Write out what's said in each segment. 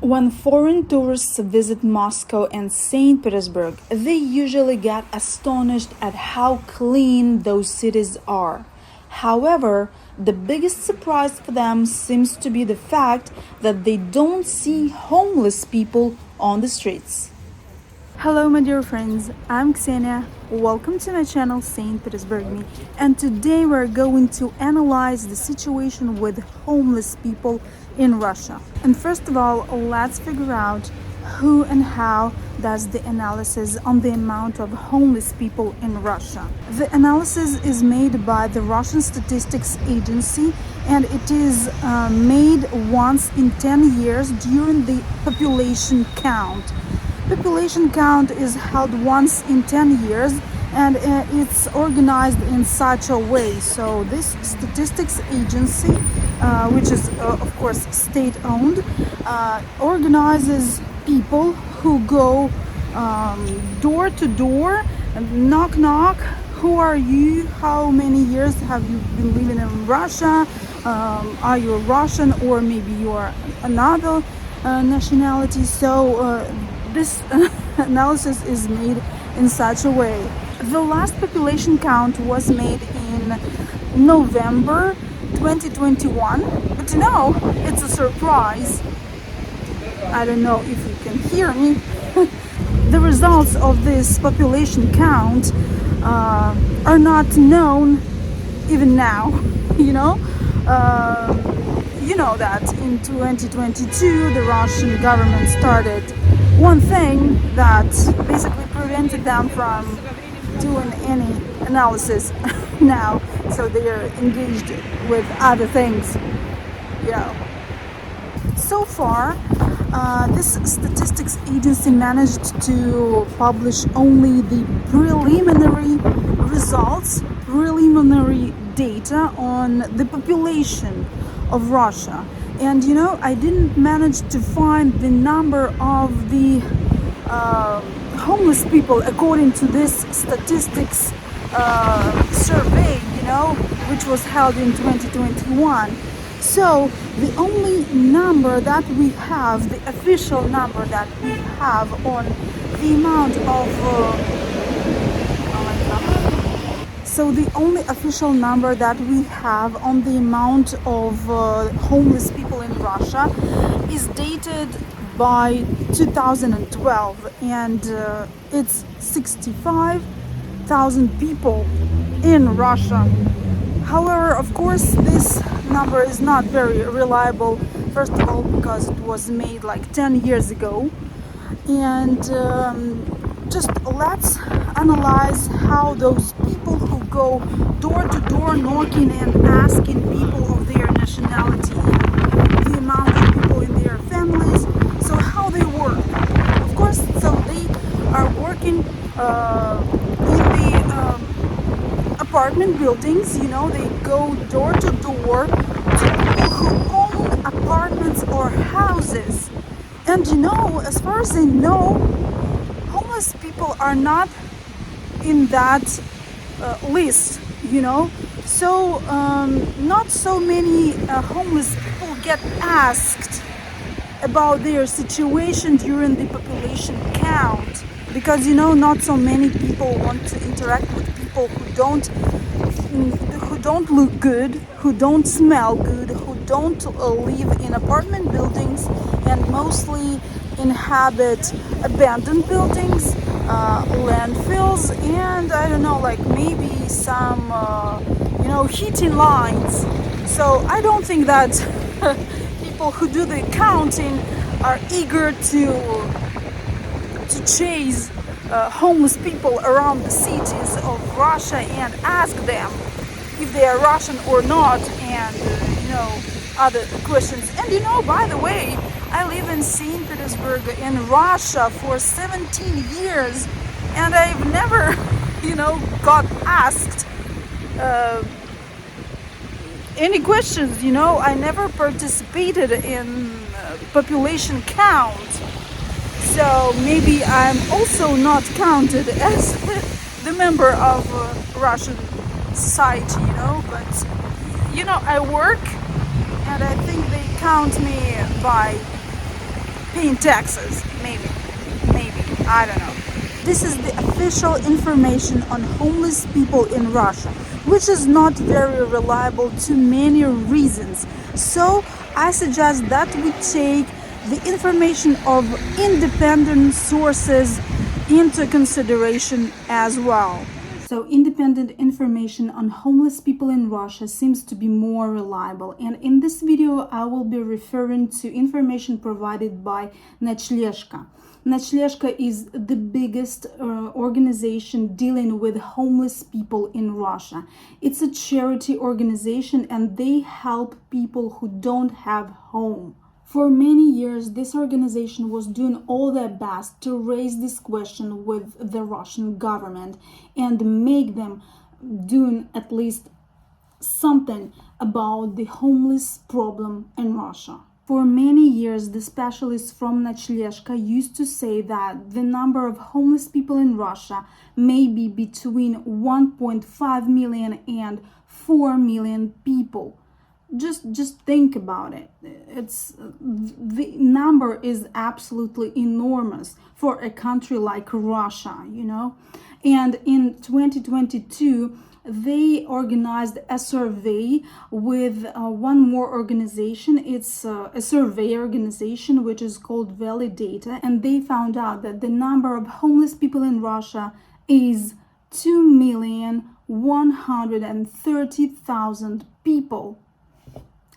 When foreign tourists visit Moscow and St. Petersburg, they usually get astonished at how clean those cities are. However, the biggest surprise for them seems to be the fact that they don't see homeless people on the streets. Hello, my dear friends, I'm Ksenia. Welcome to my channel St.Petersburg-me, and today we're going to analyze the situation with homeless people in Russia. And first of all, let's figure out who and how does the analysis on the amount of homeless people in Russia. The analysis is made by the Russian Statistics Agency, and it is made once in 10 years during the population count. Population count is held once in 10 years, and it's organized in such a way. So this statistics agency, which is of course state-owned, organizes people who go door to door and knock knock. Who are you? How many years have you been living in Russia? Are you a Russian, or maybe you are another nationality? So this analysis is made in such a way. The last population count was made in November 2021, but it's a surprise. I don't know if you can hear me. The results of this population count are not known even now. You know that in 2022 the Russian government started one thing that basically prevented them from doing any analysis now, so they are engaged with other things. So far, this statistics agency managed to publish only the preliminary results, preliminary data on the population of Russia. And I didn't manage to find the number of the homeless people according to this statistics survey, which was held in 2021. So the only number that we have, the official number that we have on the amount of So the only official number that we have on the amount of homeless people in Russia is dated by 2012, and it's 65,000 people in Russia. However, of course, this number is not very reliable, first of all because it was made like 10 years ago. And just let's analyze how those people who go door to door knocking and asking people of their nationality and the amount of people in their families, so how they work. Of course, so they are working in the apartment buildings. They go door to door to people who own apartments or houses. And as far as I know, homeless people are not in that list. So not so many homeless people get asked about their situation during the population count, because not so many people want to interact with people who don't look good, who don't smell good, who don't live in apartment buildings and mostly inhabit abandoned buildings, landfills, and I don't know, like maybe some heating lines. So I don't think that people who do the counting are eager to chase homeless people around the cities of Russia and ask them if they are Russian or not, and other questions. And by the way, I live in St. Petersburg in Russia for 17 years, and I've never got asked any questions. I never participated in population count, so maybe I'm also not counted as the member of Russian society, but I work, and I think they count me by paying taxes. Maybe, I don't know. This is the official information on homeless people in Russia, which is not very reliable to many reasons. So I suggest that we take the information of independent sources into consideration as well. So independent information on homeless people in Russia seems to be more reliable. And in this video, I will be referring to information provided by Ночлежка. Ночлежка is the biggest organization dealing with homeless people in Russia. It's a charity organization and they help people who don't have home. For many years, this organization was doing all their best to raise this question with the Russian government and make them doing at least something about the homeless problem in Russia. For many years, the specialists from Ночлежка used to say that the number of homeless people in Russia may be between 1.5 million and 4 million people. Just think about it. The number is absolutely enormous for a country like Russia, you know. And in 2022, they organized a survey with one more organization. It's a survey organization which is called Valley Data, and they found out that the number of homeless people in Russia is 2,130,000 people.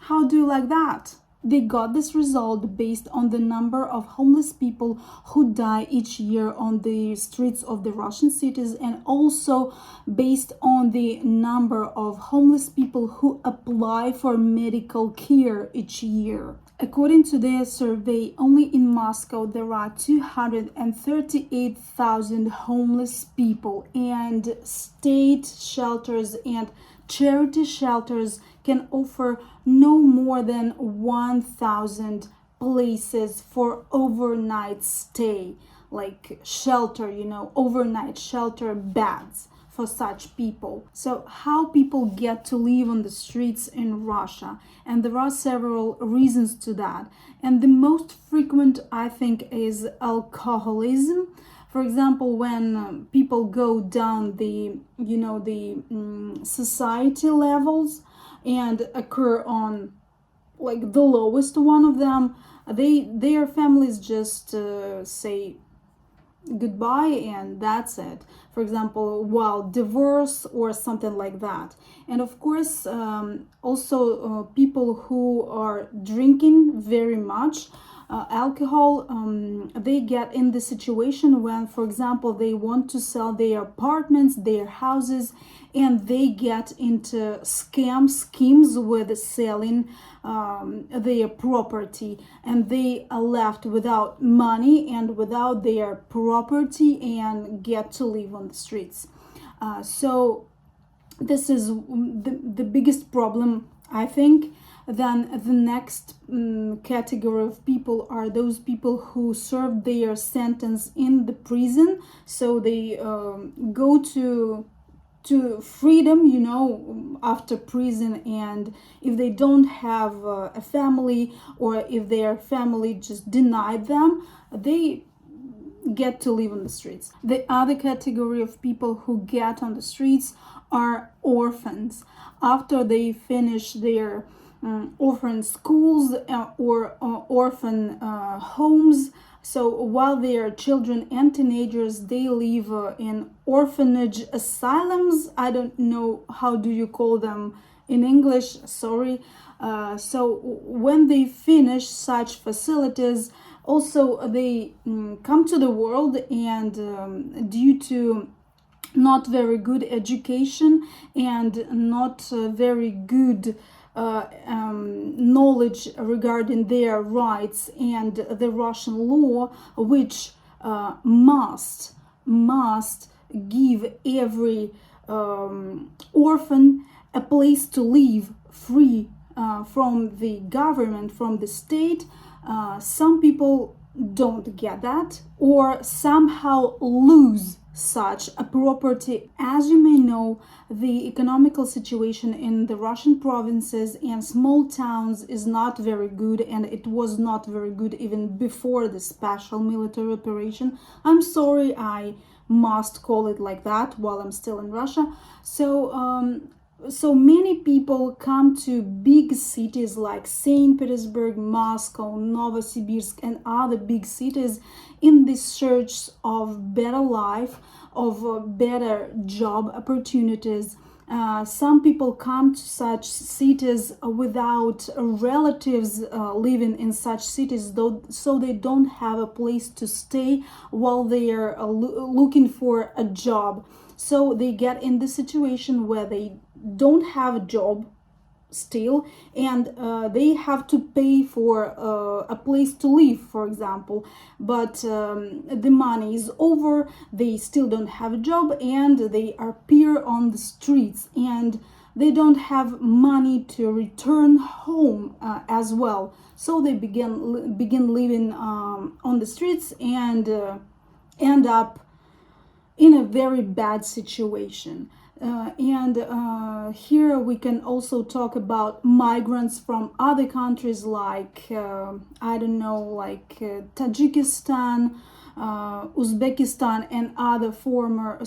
How do you like that? They got this result based on the number of homeless people who die each year on the streets of the Russian cities, and also based on the number of homeless people who apply for medical care each year. According to their survey, only in Moscow there are 238,000 homeless people, and state shelters and charity shelters can offer no more than 1,000 places for overnight stay, like shelter, you know, overnight shelter beds for such people. So how people get to live on the streets in Russia? And there are several reasons to that. And the most frequent, I think, is alcoholism. For example, when people go down the, society levels and occur on like the lowest one of them, their families just say goodbye and that's it. For example, while divorce or something like that. And of course, also people who are drinking very much alcohol, they get in the situation when, for example, they want to sell their apartments, their houses, and they get into schemes with selling their property, and they are left without money and without their property and get to live on the streets. So this is the biggest problem, I think. Then the next category of people are those people who served their sentence in the prison, so they go to freedom, after prison, and if they don't have a family, or if their family just denied them, they get to live on the streets. The other category of people who get on the streets are orphans. After they finish their orphan schools or orphan homes. So while they are children and teenagers, they live in orphanage asylums. I don't know how do you call them in English, sorry. So when they finish such facilities, also they come to the world, and due to not very good education and not very good knowledge regarding their rights and the Russian law, which must give every orphan a place to live free from the government, from the state. Some people don't get that, or somehow lose such a property. As you may know, the economical situation in the Russian provinces and small towns is not very good, and it was not very good even before the special military operation. I'm sorry, I must call it like that while I'm still in Russia. So many people come to big cities like St. Petersburg, Moscow, Novosibirsk, and other big cities in the search of better life, of better job opportunities. Some people come to such cities without relatives living in such cities, though, so they don't have a place to stay while they are looking for a job. So they get in the situation where they don't have a job still, and they have to pay for a place to live, for example, but the money is over, they still don't have a job, and they appear on the streets, and they don't have money to return home as well, so they begin living on the streets and end up in a very bad situation. Here we can also talk about migrants from other countries like, I don't know, like Tajikistan, Uzbekistan, and other former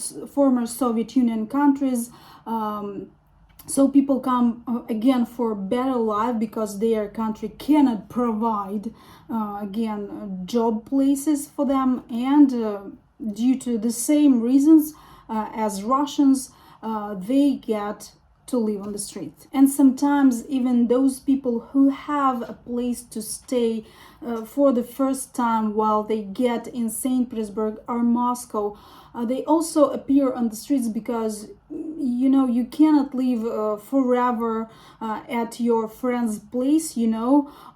Soviet Union countries. So people come again for better life because their country cannot provide again job places for them, and due to the same reasons as Russians, they get to live on the streets. And sometimes even those people who have a place to stay for the first time while they get in St. Petersburg or Moscow, they also appear on the streets because you cannot live forever at your friend's place,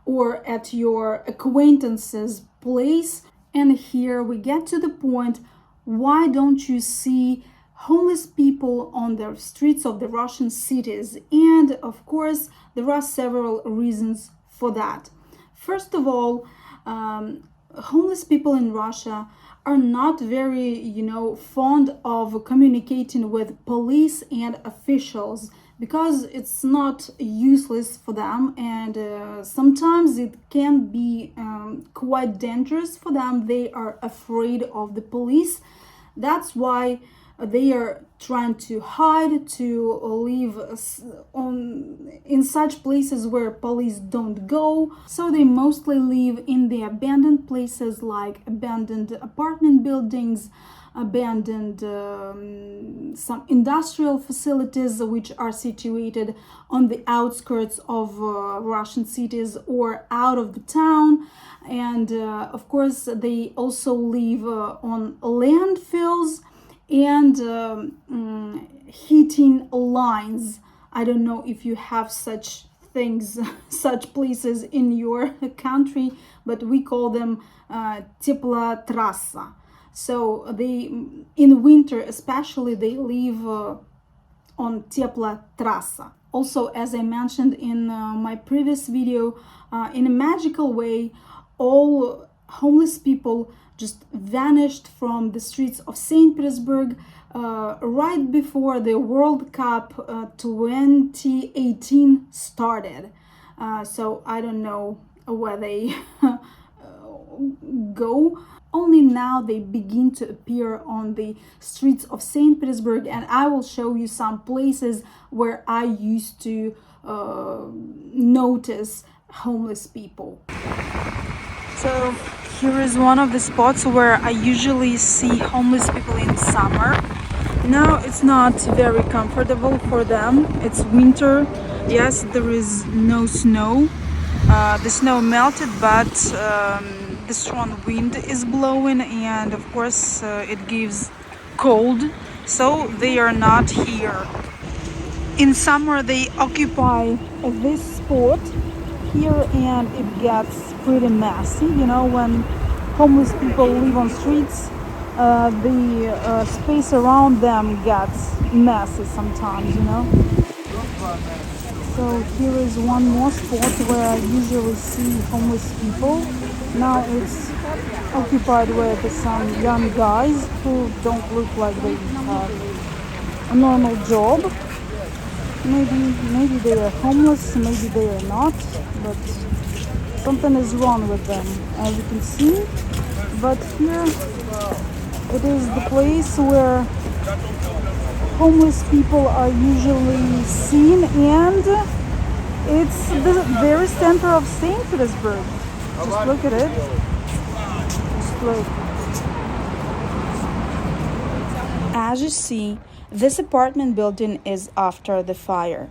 or at your acquaintance's place. And here we get to the point, why don't you see homeless people on the streets of the Russian cities? And of course, there are several reasons for that. First of all, homeless people in Russia are not very, fond of communicating with police and officials because it's not useless for them, and sometimes it can be quite dangerous for them. They are afraid of the police. That's why they are trying to hide, to live in such places where police don't go. So they mostly live in the abandoned places like abandoned apartment buildings, abandoned some industrial facilities which are situated on the outskirts of Russian cities or out of the town. And of course, they also live on landfills and heating lines. I don't know if you have such things, such places in your country, but we call them tepla trassa. So they, in winter especially, they live on tepla trassa. Also, as I mentioned in my previous video, in a magical way, all homeless people just vanished from the streets of St. Petersburg right before the World Cup 2018 started. So I don't know where they go. Only now they begin to appear on the streets of St. Petersburg, and I will show you some places where I used to notice homeless people. So here is one of the spots where I usually see homeless people in summer. Now it's not very comfortable for them. It's winter. Yes, there is no snow. The snow melted, but the strong wind is blowing, and of course it gives cold. So they are not here. In summer they occupy this spot here, and it gets pretty messy. When homeless people live on streets, the space around them gets messy sometimes. So here is one more spot where I usually see homeless people. Now it's occupied with some young guys who don't look like they have a normal job. Maybe they are homeless, maybe they are not, but something is wrong with them, as you can see. But here it is the place where homeless people are usually seen, and it's the very center of St. Petersburg. Just look at it. Just look. As you see, this apartment building is after the fire.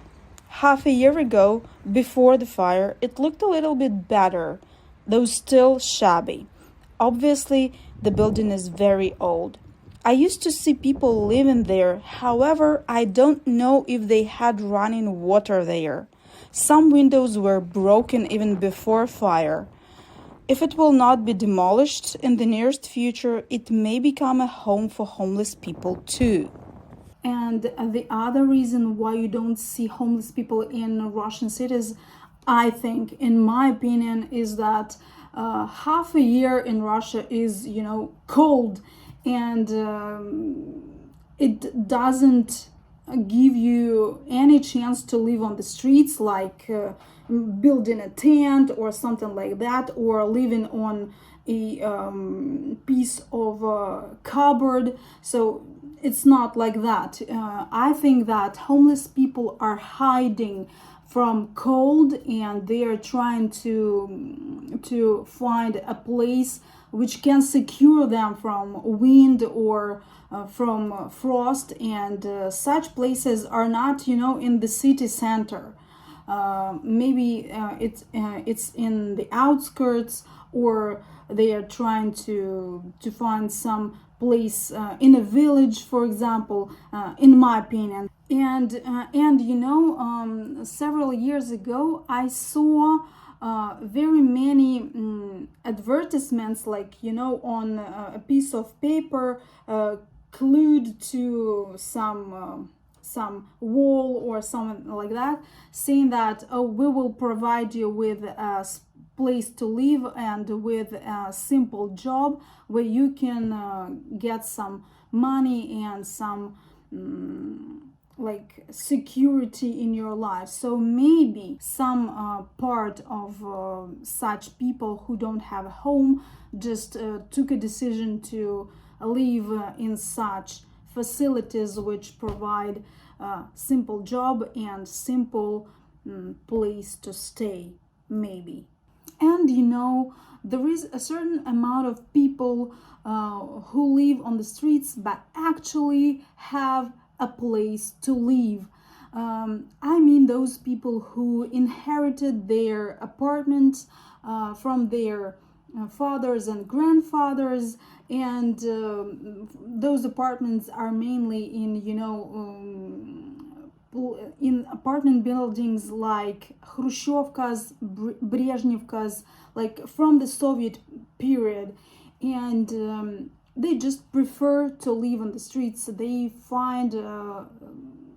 Half a year ago, before the fire, it looked a little bit better, though still shabby. Obviously, the building is very old. I used to see people living there, however, I don't know if they had running water there. Some windows were broken even before fire. If it will not be demolished in the nearest future, it may become a home for homeless people too. And the other reason why you don't see homeless people in Russian cities, I think, in my opinion, is that half a year in Russia is, cold, and it doesn't give you any chance to live on the streets, like building a tent or something like that, or living on a piece of cupboard. So it's not like that. I think that homeless people are hiding from cold, and they are trying to find a place which can secure them from wind or from frost, and such places are not, in the city center. Maybe it's in the outskirts, or they are trying to find some place in a village, for example, in my opinion. And several years ago, I saw very many advertisements, like, on a piece of paper, glued to some wall or something like that, saying that, oh, we will provide you with a place to live and with a simple job where you can get some money and some like security in your life. So maybe some part of such people who don't have a home just took a decision to live in such facilities which provide simple job and simple place to stay, maybe. And there is a certain amount of people who live on the streets but actually have a place to live. I mean those people who inherited their apartments from their fathers and grandfathers, and those apartments are mainly in apartment buildings like Khrushchevkas, Brezhnevkas, like from the Soviet period, and they just prefer to live on the streets. They find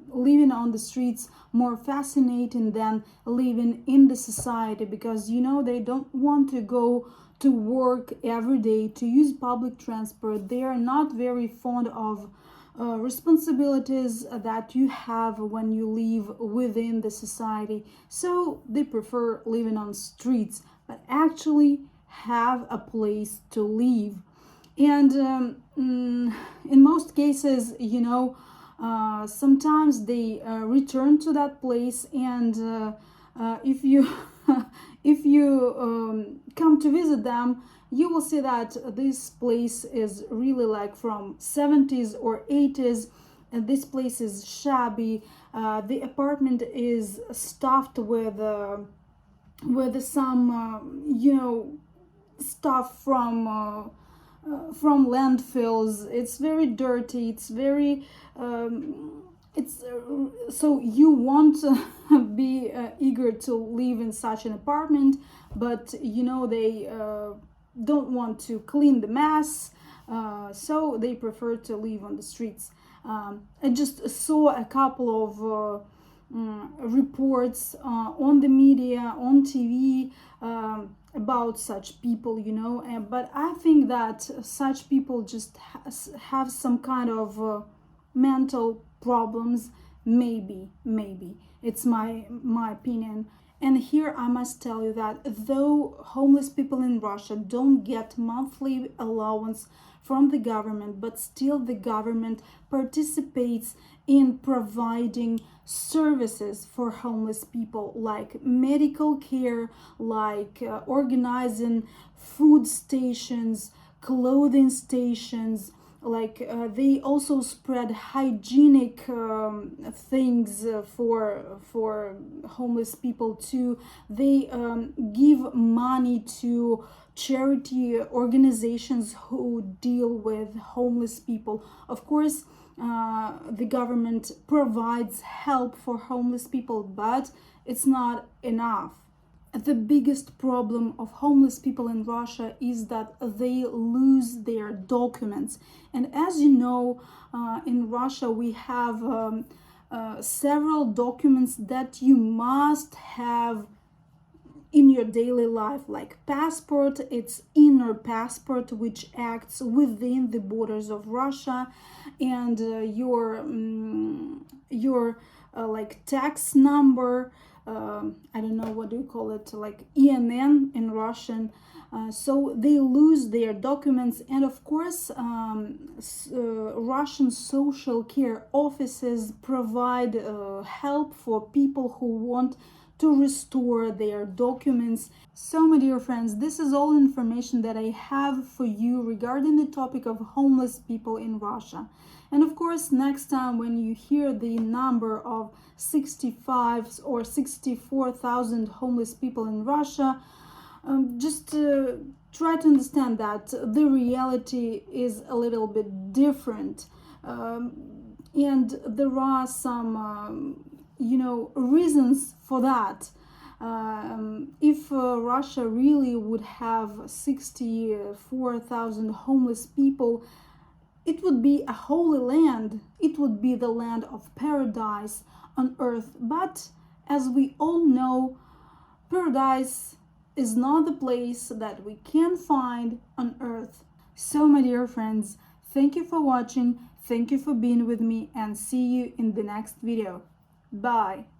living on the streets more fascinating than living in the society, because they don't want to go to work every day, to use public transport. They are not very fond of responsibilities that you have when you live within the society, so they prefer living on streets but actually have a place to live. And in most cases, sometimes they return to that place, and if you if you come to visit them, you will see that this place is really like from 70s or 80s, and this place is shabby. The apartment is stuffed with some stuff from landfills. It's very dirty. It's very so you won't be eager to live in such an apartment, but they don't want to clean the mess, so they prefer to live on the streets. I just saw a couple of reports on the media, on TV, about such people, but I think that such people just have some kind of mental problems. Maybe it's my opinion. And here I must tell you that though homeless people in Russia don't get monthly allowance from the government, but still the government participates in providing services for homeless people, like medical care, like organizing food stations, clothing stations, like they also spread hygienic things for homeless people too. They give money to charity organizations who deal with homeless people. Of course, the government provides help for homeless people, but it's not enough. The biggest problem of homeless people in Russia is that they lose their documents. And as you know, in Russia we have several documents that you must have in your daily life, like passport. It's inner passport, which acts within the borders of Russia, and your like tax number. I don't know what do you call it, like ENN in Russian. So they lose their documents, and of course, Russian social care offices provide help for people who want to restore their documents. So, my dear friends, this is all information that I have for you regarding the topic of homeless people in Russia. And of course, next time when you hear the number of 65 or 64,000 homeless people in Russia, just try to understand that the reality is a little bit different. And there are some reasons for that. If Russia really would have 64,000 homeless people, it would be a holy land. It would be the land of paradise on earth. But as we all know, paradise is not the place that we can find on earth. So, my dear friends, thank you for watching, thank you for being with me, and see you in the next video. Bye.